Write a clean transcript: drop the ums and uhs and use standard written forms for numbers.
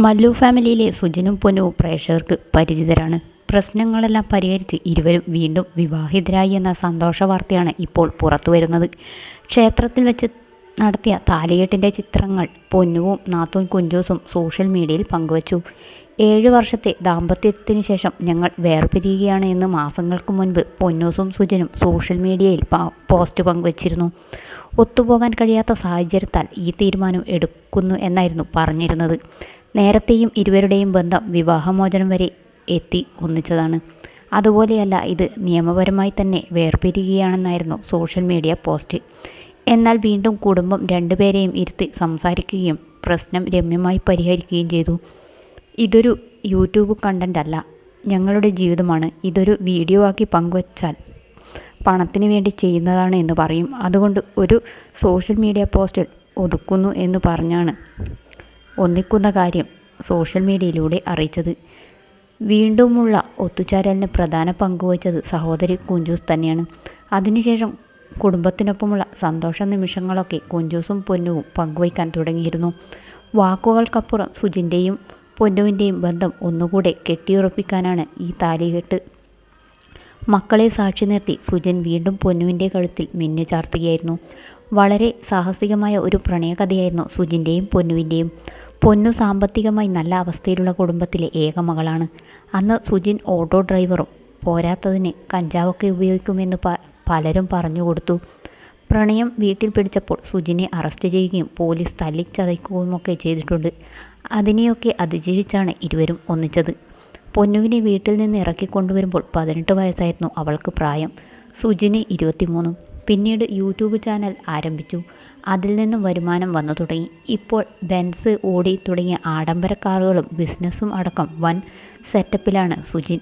മല്ലു ഫാമിലിയിലെ സുജിനും പൊന്നുവും പ്രേക്ഷകർക്ക് പരിചിതരാണ്. പ്രശ്നങ്ങളെല്ലാം പരിഹരിച്ച് ഇരുവരും വീണ്ടും വിവാഹിതരായി എന്ന സന്തോഷ വാർത്തയാണ് ഇപ്പോൾ പുറത്തുവരുന്നത്. ക്ഷേത്രത്തിൽ വെച്ച് നടത്തിയ താലികെട്ടിൻ്റെ ചിത്രങ്ങൾ പൊന്നുവും നാത്തൂൻ കുഞ്ചൂസും സോഷ്യൽ മീഡിയയിൽ പങ്കുവച്ചു. 7 വർഷത്തെ ദാമ്പത്യത്തിനു ശേഷം ഞങ്ങൾ വേർപിരിയുകയാണ് എന്ന് മാസങ്ങൾക്ക് മുൻപ് പൊന്നൂസും സുജിനും സോഷ്യൽ മീഡിയയിൽ പോസ്റ്റ് പങ്കുവച്ചിരുന്നു. ഒത്തുപോകാൻ കഴിയാത്ത സാഹചര്യത്താൽ ഈ തീരുമാനം എടുക്കുന്നു എന്നായിരുന്നു പറഞ്ഞിരുന്നത്. നേരത്തെയും ഇരുവരുടെയും ബന്ധം വിവാഹമോചനം വരെ എത്തി ഒന്നിച്ചതാണ്. അതുപോലെയല്ല, ഇത് നിയമപരമായി തന്നെ വേർപിരിയുകയാണെന്നായിരുന്നു സോഷ്യൽ മീഡിയ പോസ്റ്റ്. എന്നാൽ വീണ്ടും കുടുംബം രണ്ടുപേരെയും ഇരുത്തി സംസാരിക്കുകയും പ്രശ്നം രമ്യമായി പരിഹരിക്കുകയും ചെയ്തു. ഇതൊരു യൂട്യൂബ് കണ്ടന്റ് അല്ല, ഞങ്ങളുടെ ജീവിതമാണ്. ഇതൊരു വീഡിയോ ആക്കി പങ്കുവച്ചാൽ പണത്തിന് വേണ്ടി ചെയ്യുന്നതാണ് എന്ന് പറയും. അതുകൊണ്ട് ഒരു സോഷ്യൽ മീഡിയ പോസ്റ്റിൽ ഒതുക്കുന്നു എന്ന് പറഞ്ഞാണ് ഒന്നിക്കുന്ന കാര്യം സോഷ്യൽ മീഡിയയിലൂടെ അറിയിച്ചത്. വീണ്ടുമുള്ള ഒത്തുചേരലിന് പ്രധാന പങ്കുവഹിച്ചത് സഹോദരി കുഞ്ചൂസ് തന്നെയാണ്. അതിനുശേഷം കുടുംബത്തിനൊപ്പമുള്ള സന്തോഷ നിമിഷങ്ങളൊക്കെ കുഞ്ചൂസും പൊന്നുവും പങ്കുവയ്ക്കാൻ തുടങ്ങിയിരുന്നു. വാക്കുകൾക്കപ്പുറം സുജിൻ്റെയും പൊന്നുവിൻ്റെയും ബന്ധം ഒന്നുകൂടെ കെട്ടിയുറപ്പിക്കാനാണ് ഈ താലികെട്ട്. മക്കളെ സാക്ഷി നിർത്തി സുജിൻ വീണ്ടും പൊന്നുവിൻ്റെ കഴുത്തിൽ മിന്നു ചാർത്തുകയായിരുന്നു. വളരെ സാഹസികമായ ഒരു പ്രണയകഥയായിരുന്നു സുജിൻ്റെയും പൊന്നുവിൻ്റെയും. പൊന്നു സാമ്പത്തികമായി നല്ല അവസ്ഥയിലുള്ള കുടുംബത്തിലെ ഏക മകളാണ്. അന്ന് സുജിൻ ഓട്ടോ ഡ്രൈവറും പോരാത്തതിന് കഞ്ചാവൊക്കെ ഉപയോഗിക്കുമെന്ന് പലരും പറഞ്ഞു കൊടുത്തു. പ്രണയം വീട്ടിൽ പിടിച്ചപ്പോൾ സുജിനെ അറസ്റ്റ് ചെയ്യുകയും പോലീസ് തല്ലിച്ചതയ്ക്കുകയുമൊക്കെ ചെയ്തിട്ടുണ്ട്. അതിനെയൊക്കെ അതിജീവിച്ചാണ് ഇരുവരും ഒന്നിച്ചത്. പൊന്നുവിനെ വീട്ടിൽ നിന്ന് ഇറക്കിക്കൊണ്ടുവരുമ്പോൾ 18 വയസ്സായിരുന്നു അവൾക്ക് പ്രായം. സുജിന് 23. പിന്നീട് യൂട്യൂബ് ചാനൽ ആരംഭിച്ചു. അതിൽ നിന്നും വരുമാനം വന്നു തുടങ്ങി. ഇപ്പോൾ ബെൻസ്, ഓഡി തുടങ്ങിയ ആഡംബര കാറുകളും ബിസിനസ്സും അടക്കം വൻ സെറ്റപ്പിലാണ് സുജിൻ.